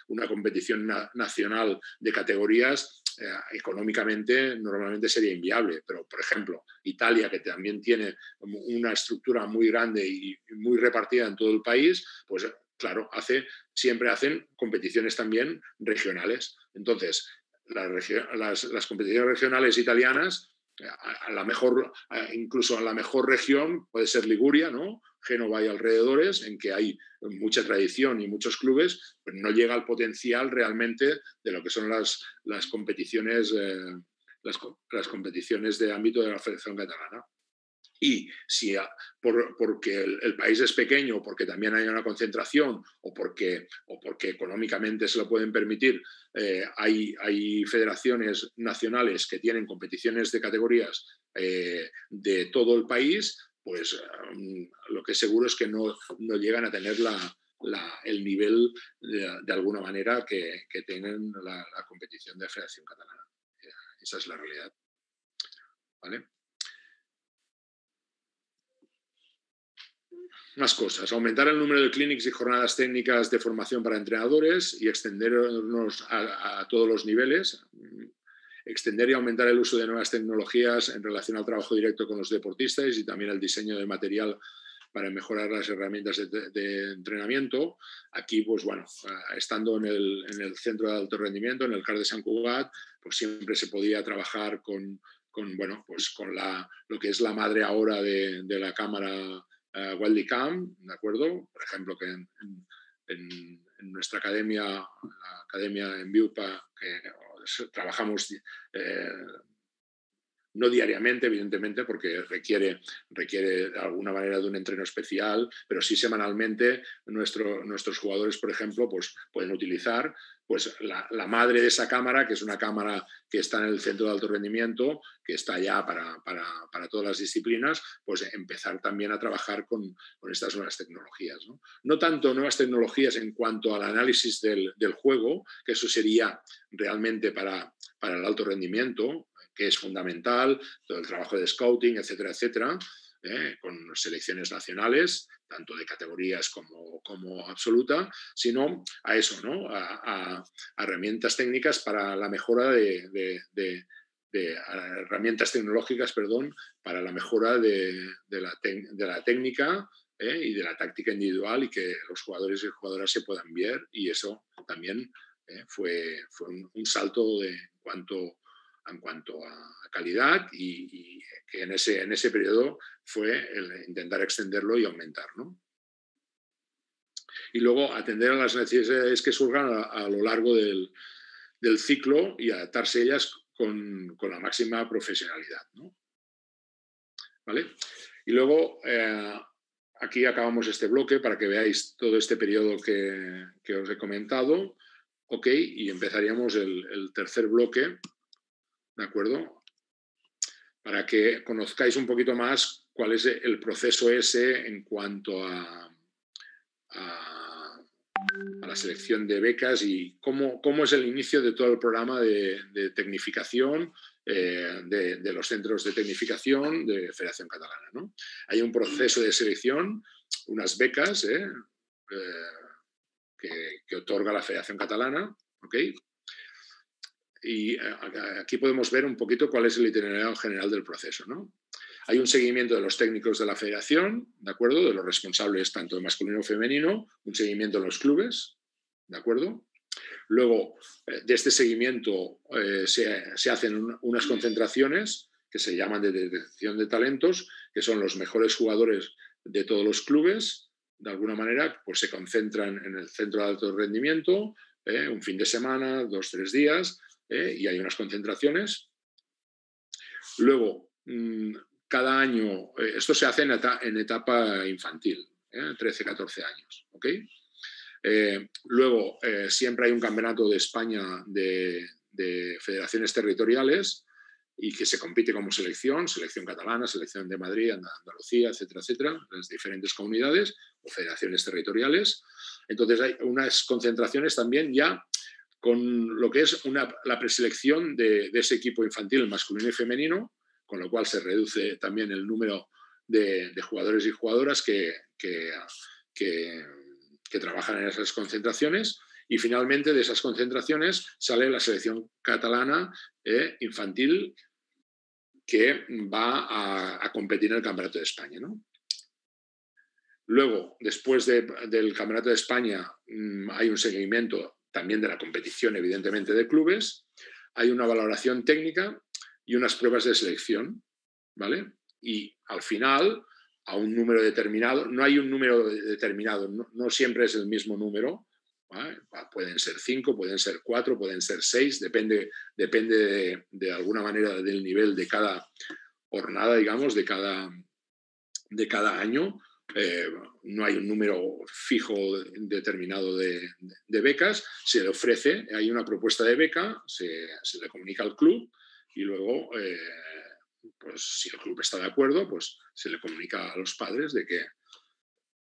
Una competición nacional de categorías económicamente normalmente sería inviable, pero por ejemplo Italia, que también tiene una estructura muy grande y muy repartida en todo el país, pues claro, siempre hacen competiciones también regionales. Entonces, las competiciones regionales italianas, incluso a la mejor región puede ser Liguria, ¿no?, Génova y alrededores, en que hay mucha tradición y muchos clubes, pero no llega al potencial realmente de lo que son las competiciones las competiciones de ámbito de la Federación Catalana. Y si porque el país es pequeño, o porque también hay una concentración, o porque económicamente se lo pueden permitir, hay federaciones nacionales que tienen competiciones de categorías de todo el país, pues lo que es seguro es que no llegan a tener el nivel de alguna manera que tienen la competición de la Federación Catalana. Esa es la realidad. ¿Vale? Más cosas. Aumentar el número de clinics y jornadas técnicas de formación para entrenadores y extendernos a todos los niveles. Extender y aumentar el uso de nuevas tecnologías en relación al trabajo directo con los deportistas y también el diseño de material para mejorar las herramientas de entrenamiento. Aquí, pues bueno, estando en el centro de alto rendimiento, en el CAR de Sant Cugat, pues siempre se podía trabajar con lo que es la madre ahora de la cámara Wildicam, ¿de acuerdo? Por ejemplo, que en nuestra academia, la academia en Viupa, que trabajamos no diariamente, evidentemente, porque requiere de alguna manera de un entreno especial, pero sí semanalmente nuestros jugadores, por ejemplo, pues pueden utilizar pues, la madre de esa cámara, que es una cámara que está en el centro de alto rendimiento, que está ya para todas las disciplinas, pues empezar también a trabajar con estas nuevas tecnologías. No tanto nuevas tecnologías en cuanto al análisis del juego, que eso sería realmente para el alto rendimiento, que es fundamental, todo el trabajo de scouting, etcétera, etcétera, con selecciones nacionales, tanto de categorías como absoluta, sino a eso, ¿no? A herramientas técnicas para la mejora herramientas tecnológicas, perdón, para la mejora de la técnica y de la táctica individual y que los jugadores y jugadoras se puedan ver, y eso también fue un salto en cuanto a calidad y que en ese periodo fue el intentar extenderlo y aumentar, ¿no? Y luego atender a las necesidades que surjan a lo largo del ciclo y adaptarse a ellas con la máxima profesionalidad, ¿no? ¿Vale? Y luego aquí acabamos este bloque para que veáis todo este periodo que os he comentado. Ok, y empezaríamos el tercer bloque, ¿de acuerdo? Para que conozcáis un poquito más cuál es el proceso ese en cuanto a la selección de becas y cómo es el inicio de todo el programa de tecnificación de los centros de tecnificación de Federación Catalana, ¿no? Hay un proceso de selección, unas becas que otorga la Federación Catalana, ¿ok? Y aquí podemos ver un poquito cuál es el itinerario general del proceso, ¿no? Hay un seguimiento de los técnicos de la federación, ¿de acuerdo? De los responsables tanto de masculino como femenino, un seguimiento en los clubes, ¿de acuerdo? Luego, de este seguimiento se hacen unas concentraciones que se llaman de detección de talentos, que son los mejores jugadores de todos los clubes, de alguna manera, pues se concentran en el centro de alto rendimiento, un fin de semana, 2-3 días, y hay unas concentraciones. Luego, cada año, esto se hace en etapa infantil, 13-14 años, ¿ok? Luego, siempre hay un campeonato de España de federaciones territoriales y que se compite como selección catalana, selección de Madrid, Andalucía, etcétera, etcétera, las diferentes comunidades o federaciones territoriales. Entonces hay unas concentraciones también ya con lo que es la preselección de ese equipo infantil masculino y femenino, con lo cual se reduce también el número de jugadores y jugadoras que trabajan en esas concentraciones, y finalmente de esas concentraciones sale la selección catalana infantil que va a competir en el Campeonato de España, ¿no? Luego, después del Campeonato de España, hay un seguimiento también de la competición, evidentemente, de clubes, hay una valoración técnica y unas pruebas de selección, ¿vale? Y al final, a un número determinado, no hay un número determinado, no siempre es el mismo número, ¿vale? Pueden ser 5, pueden ser 4, pueden ser 6, depende de alguna manera del nivel de cada jornada, digamos, de cada año. No hay un número fijo determinado de becas, se le ofrece, hay una propuesta de beca, se le comunica al club y luego, pues si el club está de acuerdo, pues se le comunica a los padres de que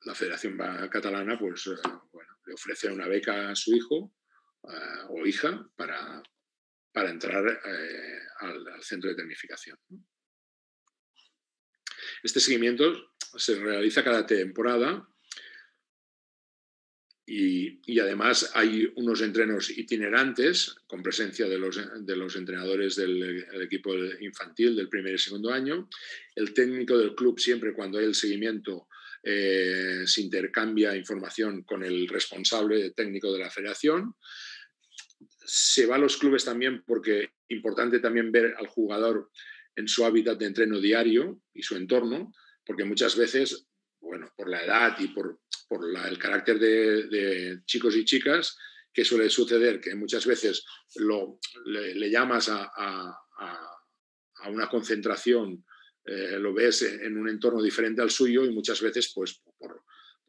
la Federación Catalana pues, le ofrece una beca a su hijo o hija para entrar al centro de tecnificación. Este seguimiento se realiza cada temporada. Y además hay unos entrenos itinerantes con presencia de los entrenadores del equipo infantil del primer y segundo año. El técnico del club, siempre cuando hay el seguimiento, se intercambia información con el responsable técnico de la federación. Se va a los clubes también porque es importante también ver al jugador en su hábitat de entreno diario y su entorno, porque muchas veces, bueno, por la edad y por el carácter de chicos y chicas, que suele suceder que muchas veces le llamas a una concentración, lo ves en un entorno diferente al suyo y muchas veces, pues por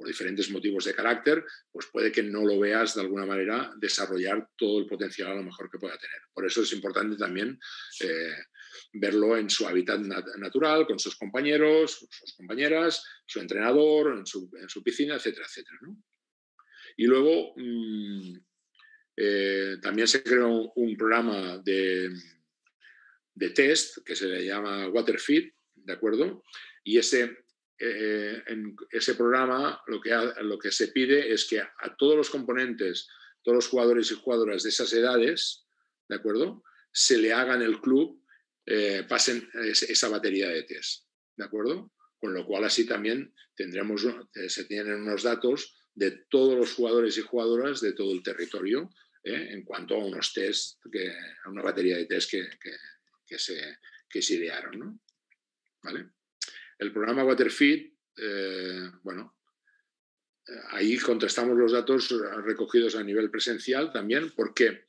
diferentes motivos de carácter, pues puede que no lo veas de alguna manera desarrollar todo el potencial a lo mejor que pueda tener. Por eso es importante también verlo en su hábitat natural, con sus compañeros, sus compañeras, su entrenador, en su piscina, etcétera, etcétera, ¿no? Y luego también se creó un programa de test que se le llama Waterfit, ¿de acuerdo? Y en ese programa lo que se pide es que a todos los componentes, todos los jugadores y jugadoras de esas edades, ¿de acuerdo?, se le haga en el club, pasen esa batería de test, ¿de acuerdo? Con lo cual así también se tienen unos datos de todos los jugadores y jugadoras de todo el territorio, en cuanto a unos test, a una batería de test que se idearon, ¿no? ¿Vale? El programa Waterfit, bueno, ahí contrastamos los datos recogidos a nivel presencial también, porque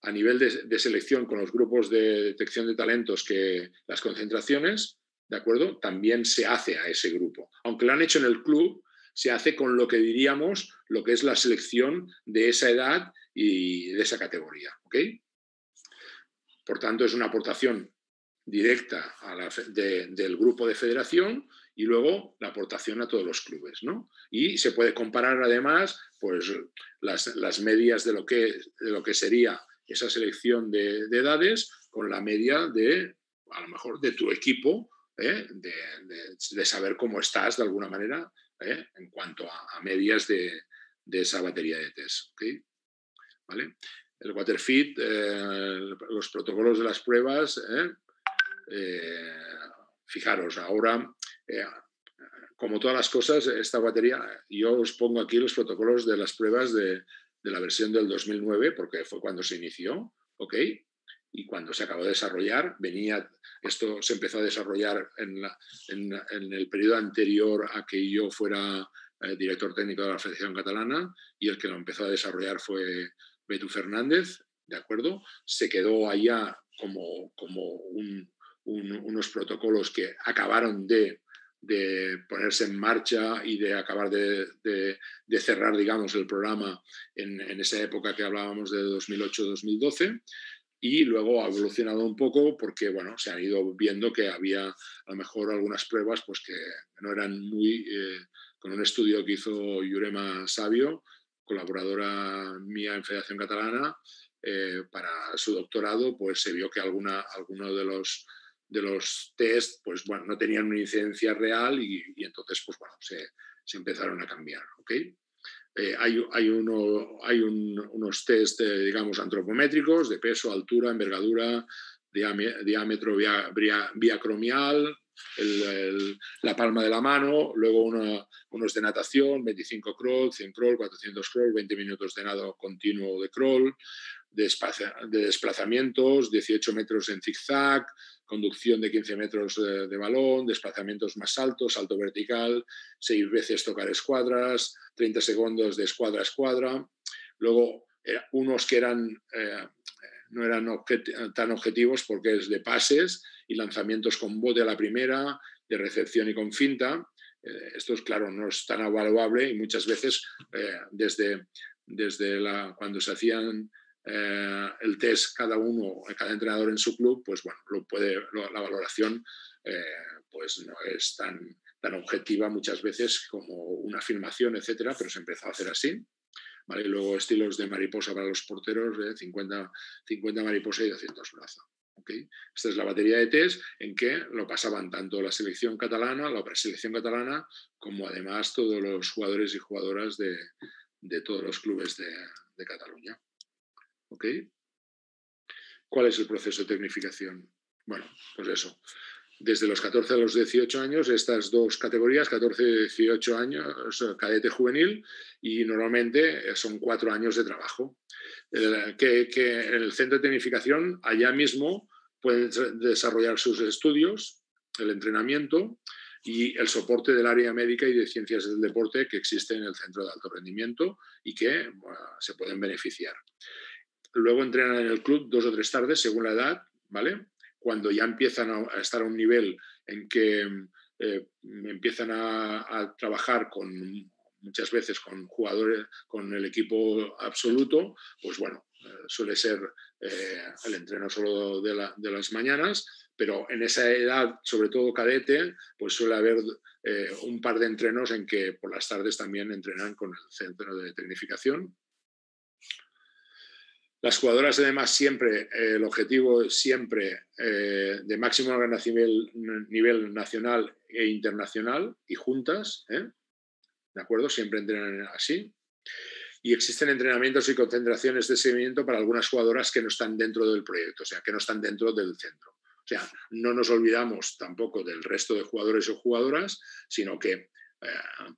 a nivel de selección con los grupos de detección de talentos, que las concentraciones, ¿de acuerdo?, también se hace a ese grupo. Aunque lo han hecho en el club, se hace con lo que diríamos, lo que es la selección de esa edad y de esa categoría, ¿ok? Por tanto, es una aportación directa del grupo de federación y luego la aportación a todos los clubes, ¿no? Y se puede comparar además, pues, las medias de lo que sería esa selección de edades con la media a lo mejor, de tu equipo, de saber cómo estás de alguna manera, en cuanto a medias de esa batería de test, ¿ok? ¿Vale? El Waterfit, los protocolos de las pruebas, fijaros, ahora, como todas las cosas, esta batería, yo os pongo aquí los protocolos de las pruebas de la versión del 2009, porque fue cuando se inició, ¿ok? Y cuando se acabó de desarrollar, esto se empezó a desarrollar en el periodo anterior a que yo fuera director técnico de la Federación Catalana, y el que lo empezó a desarrollar fue Betu Fernández, ¿de acuerdo? Se quedó allá como unos protocolos que acabaron de ponerse en marcha y de acabar de cerrar, digamos, el programa en esa época que hablábamos de 2008-2012, y luego ha evolucionado un poco porque, bueno, se han ido viendo que había a lo mejor algunas pruebas pues que no eran muy... con un estudio que hizo Yurema Sabio, colaboradora mía en Federación Catalana, para su doctorado, pues se vio que alguno de los test, pues bueno, no tenían una incidencia real y entonces, pues bueno, se empezaron a cambiar, ¿ok? Hay unos test, digamos, antropométricos de peso, altura, envergadura, diámetro biacromial, la palma de la mano, luego unos de natación, 25 crawl, 100 crawl, 400 crawl, 20 minutos de nado continuo de crawl, de desplazamientos, 18 metros en zigzag, conducción de 15 metros de balón, desplazamientos más altos, salto vertical, 6 veces tocar escuadras, 30 segundos de escuadra a escuadra. Luego, unos que no eran tan objetivos porque es de pases y lanzamientos con bote a la primera, de recepción y con finta. Esto, claro, no es tan evaluable y muchas veces desde cuando se hacían el test cada entrenador en su club, pues bueno, la valoración pues no es tan objetiva muchas veces como una filmación, etcétera, pero se empezó a hacer así. ¿Vale? Y luego estilos de mariposa para los porteros, 50 mariposa y 200 brazo. ¿Okay? Esta es la batería de test en que lo pasaban tanto la selección catalana, la preselección catalana, como además todos los jugadores y jugadoras de todos los clubes de Cataluña. ¿Okay? ¿Cuál es el proceso de tecnificación? Bueno, pues eso. Desde los 14 a los 18 años, estas dos categorías, 14 y 18 años, cadete juvenil, y normalmente son 4 años de trabajo. Que en el centro de tecnificación, allá mismo, pueden desarrollar sus estudios, el entrenamiento y el soporte del área médica y de ciencias del deporte que existe en el centro de alto rendimiento y que se pueden beneficiar. Luego entrenan en el club 2 o 3 tardes, según la edad, ¿vale? Cuando ya empiezan a estar a un nivel en que empiezan a trabajar muchas veces con jugadores, con el equipo absoluto, pues bueno, suele ser el entreno solo de las mañanas, pero en esa edad, sobre todo cadete, pues suele haber un par de entrenos en que por las tardes también entrenan con el centro de tecnificación. Las jugadoras, además, siempre, el objetivo es siempre de máximo nivel nacional e internacional y juntas, ¿de acuerdo? Siempre entrenan así. Y existen entrenamientos y concentraciones de seguimiento para algunas jugadoras que no están dentro del proyecto, o sea, que no están dentro del centro. O sea, no nos olvidamos tampoco del resto de jugadores o jugadoras, sino que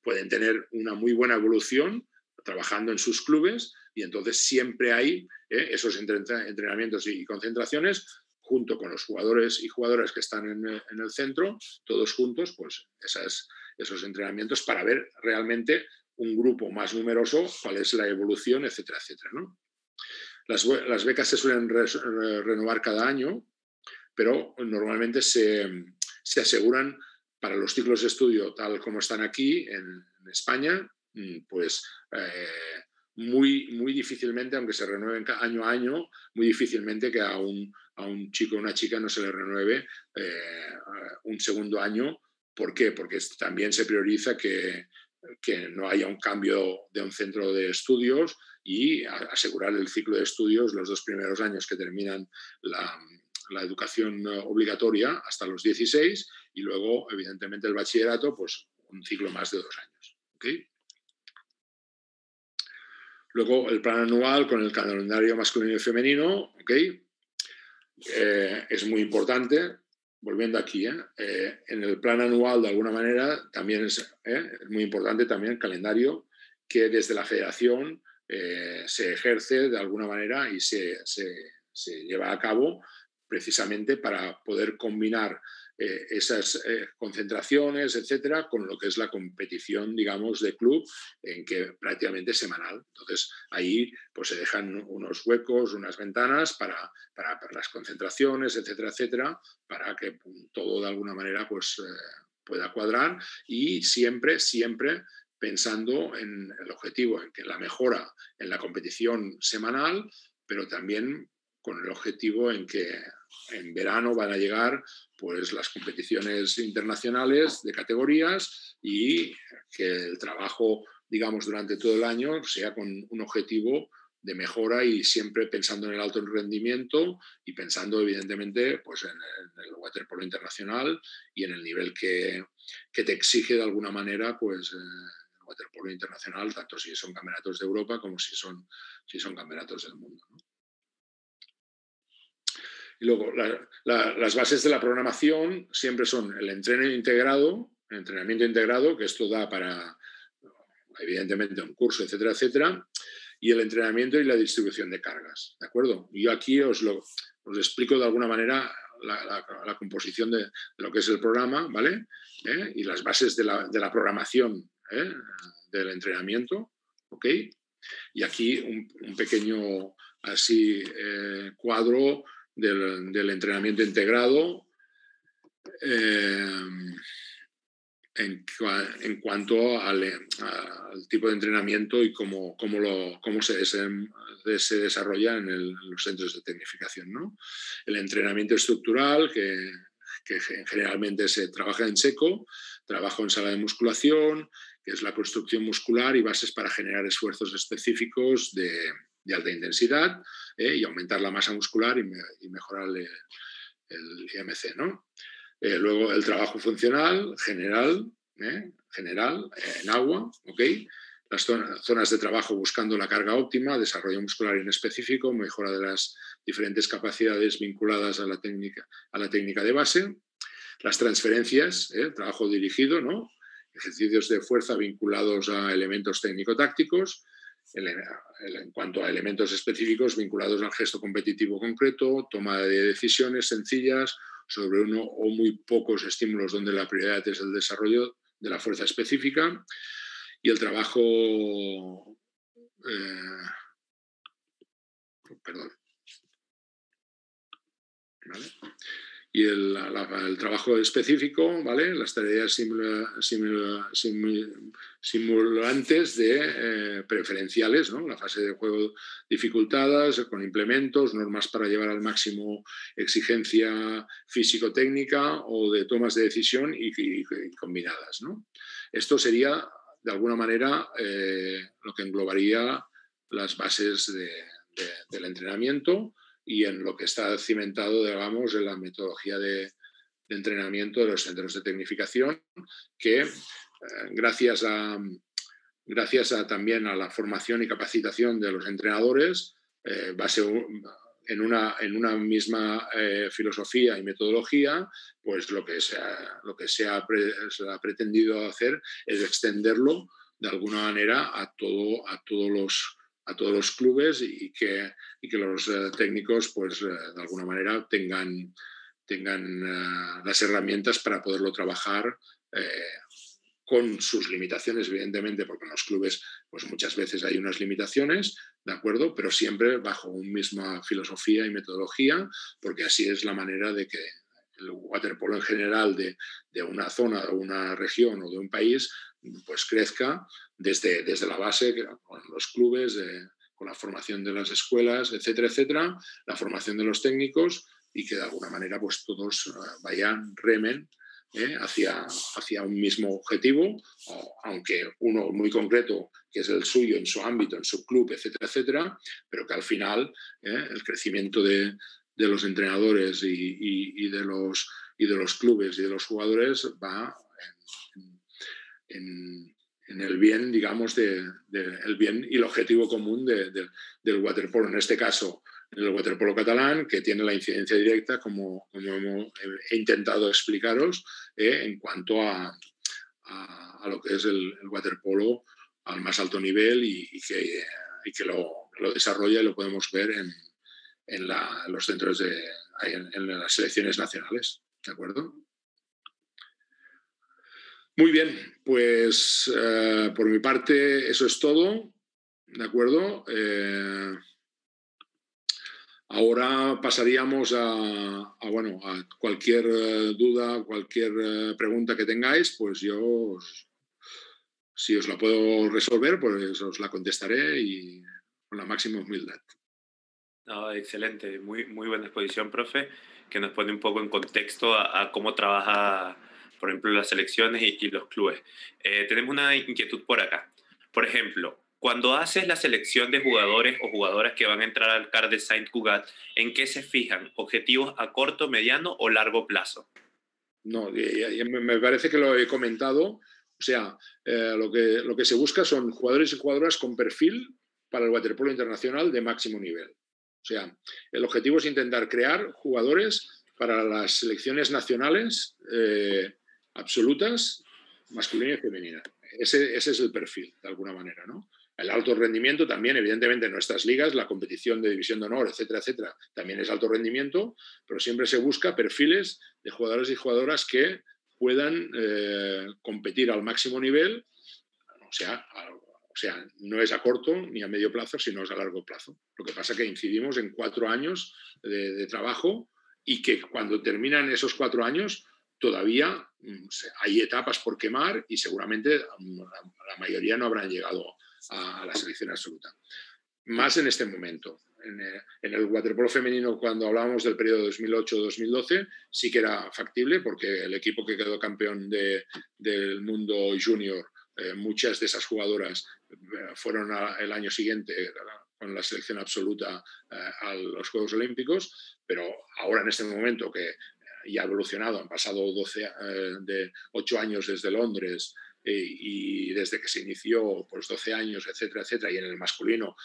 pueden tener una muy buena evolución trabajando en sus clubes y entonces siempre hay esos entrenamientos y concentraciones junto con los jugadores y jugadoras que están en el centro, todos juntos, pues esos entrenamientos para ver realmente un grupo más numeroso, cuál es la evolución, etcétera, etcétera, ¿no? Las becas se suelen renovar cada año, pero normalmente se aseguran para los ciclos de estudio tal como están aquí en España, pues muy, muy difícilmente, aunque se renueven año a año, muy difícilmente que a un chico o una chica no se le renueve un segundo año. ¿Por qué? Porque también se prioriza que no haya un cambio de un centro de estudios y asegurar el ciclo de estudios los 2 primeros años que terminan la educación obligatoria hasta los 16 y luego, evidentemente, el bachillerato, pues un ciclo más de 2 años. ¿Okay? Luego, el plan anual con el calendario masculino y femenino, ¿okay? Es muy importante. Volviendo aquí, en el plan anual, de alguna manera, también es muy importante también el calendario que desde la federación se ejerce de alguna manera y se lleva a cabo precisamente para poder combinar esas concentraciones, etcétera, con lo que es la competición, digamos, de club, en que prácticamente es semanal. Entonces, ahí pues se dejan unos huecos, unas ventanas para las concentraciones, etcétera, etcétera, para que todo de alguna manera pues pueda cuadrar y siempre, siempre pensando en el objetivo, en que la mejora en la competición semanal, pero también con el objetivo en que en verano van a llegar pues las competiciones internacionales de categorías y que el trabajo, digamos, durante todo el año sea con un objetivo de mejora y siempre pensando en el alto rendimiento y pensando evidentemente pues en el waterpolo internacional y en el nivel que te exige de alguna manera pues el waterpolo internacional, tanto si son campeonatos de Europa como si son campeonatos del mundo, ¿no? Y luego, las bases de la programación siempre son el entrenamiento integrado, que esto da para, evidentemente, un curso, etcétera, etcétera, y el entrenamiento y la distribución de cargas, ¿de acuerdo? Y yo aquí os explico de alguna manera la composición de lo que es el programa, ¿vale? Y las bases de la programación del entrenamiento, ¿ok? Y aquí un pequeño así cuadro del entrenamiento integrado en cuanto al tipo de entrenamiento y cómo se desarrolla en los centros de tecnificación, ¿no? El entrenamiento estructural, que generalmente se trabaja en seco, trabajo en sala de musculación, que es la construcción muscular y bases para generar esfuerzos específicos de alta intensidad y aumentar la masa muscular y mejorar el IMC, ¿no? Luego el trabajo funcional, general, en agua, ¿ok? Las zonas de trabajo buscando la carga óptima, desarrollo muscular inespecífico, mejora de las diferentes capacidades vinculadas a la técnica de base, las transferencias, trabajo dirigido, ¿no? Ejercicios de fuerza vinculados a elementos técnico-tácticos, en cuanto a elementos específicos vinculados al gesto competitivo concreto, toma de decisiones sencillas sobre uno o muy pocos estímulos donde la prioridad es el desarrollo de la fuerza específica, y el trabajo, perdón, ¿vale? Y el trabajo específico, ¿vale? Las tareas simulantes de preferenciales, ¿no? La fase de juego dificultadas, con implementos, normas para llevar al máximo exigencia físico-técnica o de tomas de decisión y combinadas, ¿no? Esto sería, de alguna manera, lo que englobaría las bases del entrenamiento, y en lo que está cimentado, digamos, en la metodología de entrenamiento de los centros de tecnificación, que gracias también a la formación y capacitación de los entrenadores, base en una misma filosofía y metodología, pues lo que se ha pretendido hacer es extenderlo de alguna manera a todos los clubes, y que los técnicos, pues de alguna manera tengan las herramientas para poderlo trabajar, con sus limitaciones, evidentemente, porque en los clubes pues muchas veces hay unas limitaciones, ¿de acuerdo? Pero siempre bajo una misma filosofía y metodología, porque así es la manera de que el waterpolo en general de una zona, de una región o de un país, pues crezca desde la base, con los clubes, con la formación de las escuelas, etcétera, etcétera, la formación de los técnicos, y que de alguna manera pues todos remen hacia un mismo objetivo, aunque uno muy concreto, que es el suyo en su ámbito, en su club, etcétera, etcétera, pero que al final el crecimiento de los entrenadores y de los clubes y de los jugadores va en el bien, digamos, el bien y el objetivo común del waterpolo. En este caso, en el waterpolo catalán, que tiene la incidencia directa, como he intentado explicaros, en cuanto a lo que es el waterpolo al más alto nivel, y que lo desarrolla, y lo podemos ver en los centros en las selecciones nacionales. ¿De acuerdo? Muy bien, pues por mi parte eso es todo. ¿De acuerdo? Ahora pasaríamos a cualquier duda, cualquier pregunta que tengáis, pues yo, si os la puedo resolver, pues os la contestaré, y con la máxima humildad. No, excelente, muy, muy buena exposición, profe, que nos pone un poco en contexto a cómo trabaja, por ejemplo, las selecciones y los clubes. Tenemos una inquietud por acá. Por ejemplo, cuando haces la selección de jugadores o jugadoras que van a entrar al CAR de Saint Cugat, ¿en qué se fijan? ¿Objetivos a corto, mediano o largo plazo? No, me parece que lo he comentado. O sea, lo que se busca son jugadores y jugadoras con perfil para el waterpolo internacional de máximo nivel. O sea, el objetivo es intentar crear jugadores para las selecciones nacionales absolutas, masculina y femenina. Ese es el perfil, de alguna manera, ¿no? El alto rendimiento también, evidentemente, en nuestras ligas, la competición de división de honor, etcétera, etcétera, también es alto rendimiento, pero siempre se busca perfiles de jugadores y jugadoras que puedan competir al máximo nivel, o sea, no es a corto ni a medio plazo, sino es a largo plazo. Lo que pasa es que incidimos en 4 años de trabajo, y que cuando terminan esos 4 años todavía hay etapas por quemar, y seguramente la mayoría no habrán llegado a la selección absoluta. Más en este momento. En el waterpolo femenino, cuando hablábamos del periodo 2008-2012, sí que era factible, porque el equipo que quedó campeón del mundo junior, muchas de esas jugadoras fueron el año siguiente con la selección absoluta a los Juegos Olímpicos, pero ahora en este momento que ya ha evolucionado, han pasado 8 años desde Londres y desde que se inició, pues 12 años, etcétera, etcétera, y en el masculino,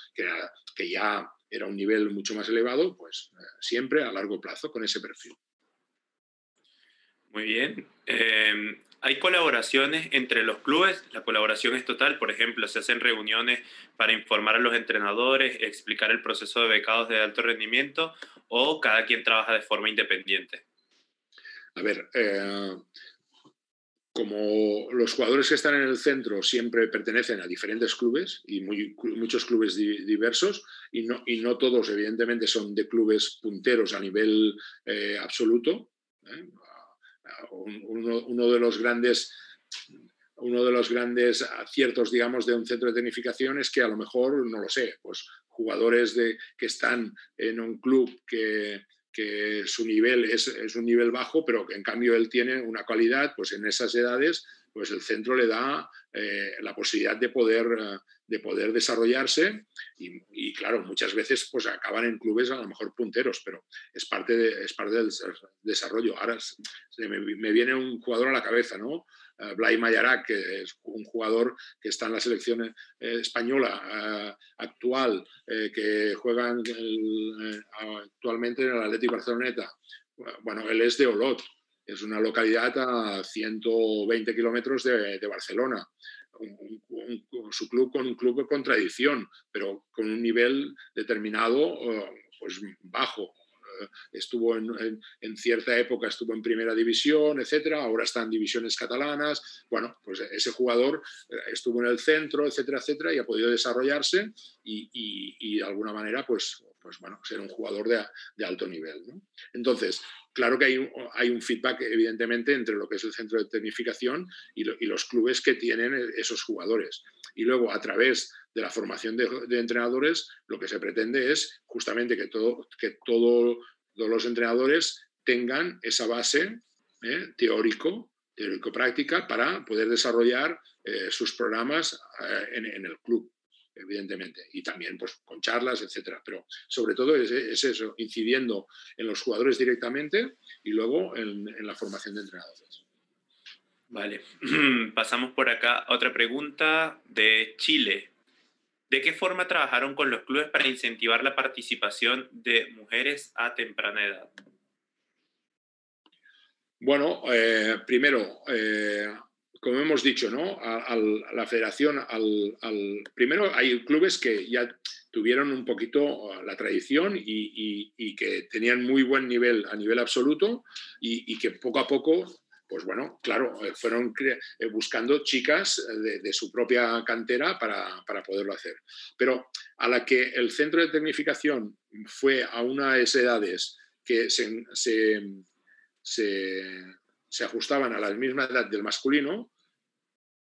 que ya era un nivel mucho más elevado, pues siempre a largo plazo con ese perfil. Muy bien. ¿Hay colaboraciones entre los clubes? La colaboración es total. Por ejemplo, se hacen reuniones para informar a los entrenadores, explicar el proceso de becados de alto rendimiento, o cada quien trabaja de forma independiente. A ver, como los jugadores que están en el centro siempre pertenecen a diferentes clubes y muchos clubes diversos, y no todos, evidentemente, son de clubes punteros a nivel absoluto. Uno de los grandes aciertos, digamos, de un centro de tecnificación es que a lo mejor, no lo sé, pues jugadores que están en un club que su nivel es un nivel bajo, pero que en cambio él tiene una calidad, pues en esas edades, pues el centro le da la posibilidad de poder desarrollarse y claro, muchas veces pues acaban en clubes a lo mejor punteros, pero es parte del desarrollo. Ahora me viene un jugador a la cabeza, ¿no? Blai Mayarak, que es un jugador que está en la selección española actual, que juega actualmente en el Athletic Barceloneta. Bueno, él es de Olot, es una localidad a 120 kilómetros de Barcelona. Su club un club con tradición, pero con un nivel determinado pues bajo. Estuvo en cierta época estuvo en primera división, etcétera, ahora está en divisiones catalanas. Bueno, pues ese jugador estuvo en el centro, etcétera, etcétera, y ha podido desarrollarse y de alguna manera pues bueno, ser un jugador de alto nivel, ¿no? Entonces, claro que hay un feedback, evidentemente, entre lo que es el centro de tecnificación y los clubes que tienen esos jugadores. Y luego, a través de la formación de entrenadores, lo que se pretende es justamente que todos los entrenadores tengan esa base teórico-práctica para poder desarrollar sus programas en el club, evidentemente, y también pues con charlas, etcétera. Pero sobre todo es eso, incidiendo en los jugadores directamente y luego en la formación de entrenadores. Vale, pasamos por acá a otra pregunta de Chile. ¿De qué forma trabajaron con los clubes para incentivar la participación de mujeres a temprana edad? Bueno, primero, como hemos dicho, ¿no? A la federación, primero hay clubes que ya tuvieron un poquito la tradición y que tenían muy buen nivel a nivel absoluto y que poco a poco, pues bueno, claro, fueron buscando chicas de su propia cantera para poderlo hacer. Pero a la que el centro de tecnificación fue a unas edades que se ajustaban a la misma edad del masculino,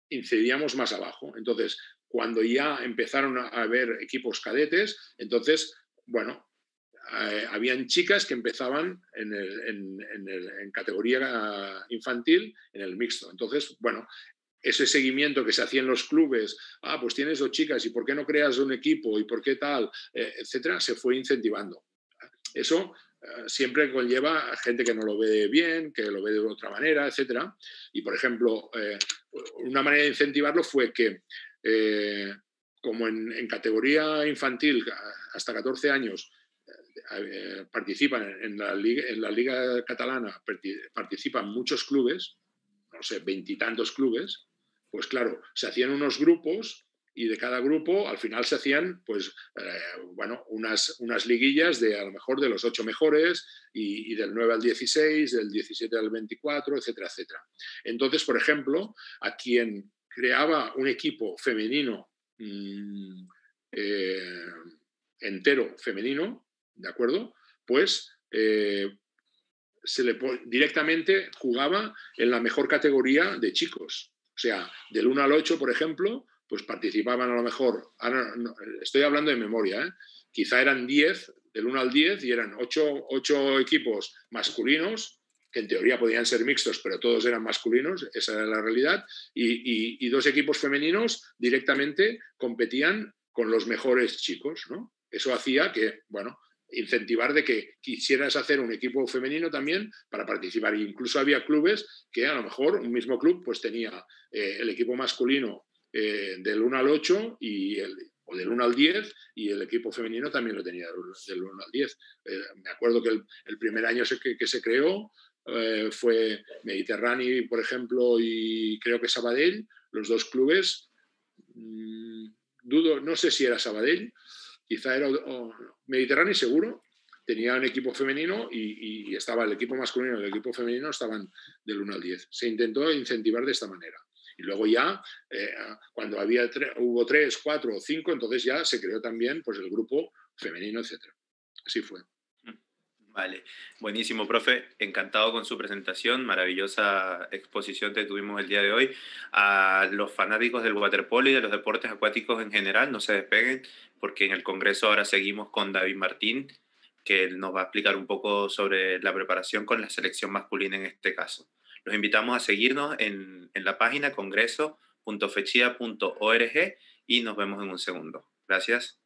incidíamos más abajo. Entonces, cuando ya empezaron a haber equipos cadetes, entonces, bueno, habían chicas que empezaban en categoría infantil, en el mixto. Entonces, bueno, ese seguimiento que se hacía en los clubes, pues tienes 2 chicas, ¿y por qué no creas un equipo? ¿Y por qué tal? Etcétera, se fue incentivando. Eso siempre conlleva a gente que no lo ve bien, que lo ve de otra manera, etcétera. Y, por ejemplo, una manera de incentivarlo fue que, como en categoría infantil, hasta 14 años, participan en la Liga Catalana, participan muchos clubes, no sé, 20 y tantos clubes, pues claro, se hacían unos grupos y de cada grupo al final se hacían pues bueno, unas liguillas de a lo mejor de los 8 mejores y del 9 al 16, del 17 al 24, etcétera, etcétera. Entonces, por ejemplo, a quien creaba un equipo femenino entero femenino, ¿de acuerdo? Pues directamente jugaba en la mejor categoría de chicos. O sea, del 1 al 8, por ejemplo, pues participaban a lo mejor, no, estoy hablando de memoria, quizá eran 10, del 1 al 10, y eran 8 equipos masculinos, que en teoría podían ser mixtos, pero todos eran masculinos, esa era la realidad, y 2 equipos femeninos directamente competían con los mejores chicos, ¿no? Eso hacía que, bueno, incentivar de que quisieras hacer un equipo femenino también para participar. E incluso había clubes que a lo mejor un mismo club pues tenía el equipo masculino del 1 al 8 o del 1 al 10 y el equipo femenino también lo tenía del 1 al 10. Me acuerdo que el primer año que se creó fue Mediterráneo, por ejemplo, y creo que Sabadell, los dos clubes. Dudo, no sé si era Sabadell, quizá era Mediterráneo seguro, tenía un equipo femenino y estaba el equipo masculino y el equipo femenino estaban del 1 al 10. Se intentó incentivar de esta manera. Y luego ya, cuando hubo 3, 4 o 5, entonces ya se creó también pues, el grupo femenino, etc. Así fue. Vale, buenísimo, profe. Encantado con su presentación, maravillosa exposición que tuvimos el día de hoy. A los fanáticos del waterpolo y de los deportes acuáticos en general, no se despeguen, porque en el Congreso ahora seguimos con David Martín, que él nos va a explicar un poco sobre la preparación con la selección masculina en este caso. Los invitamos a seguirnos en la página congreso.fechia.org y nos vemos en un segundo. Gracias.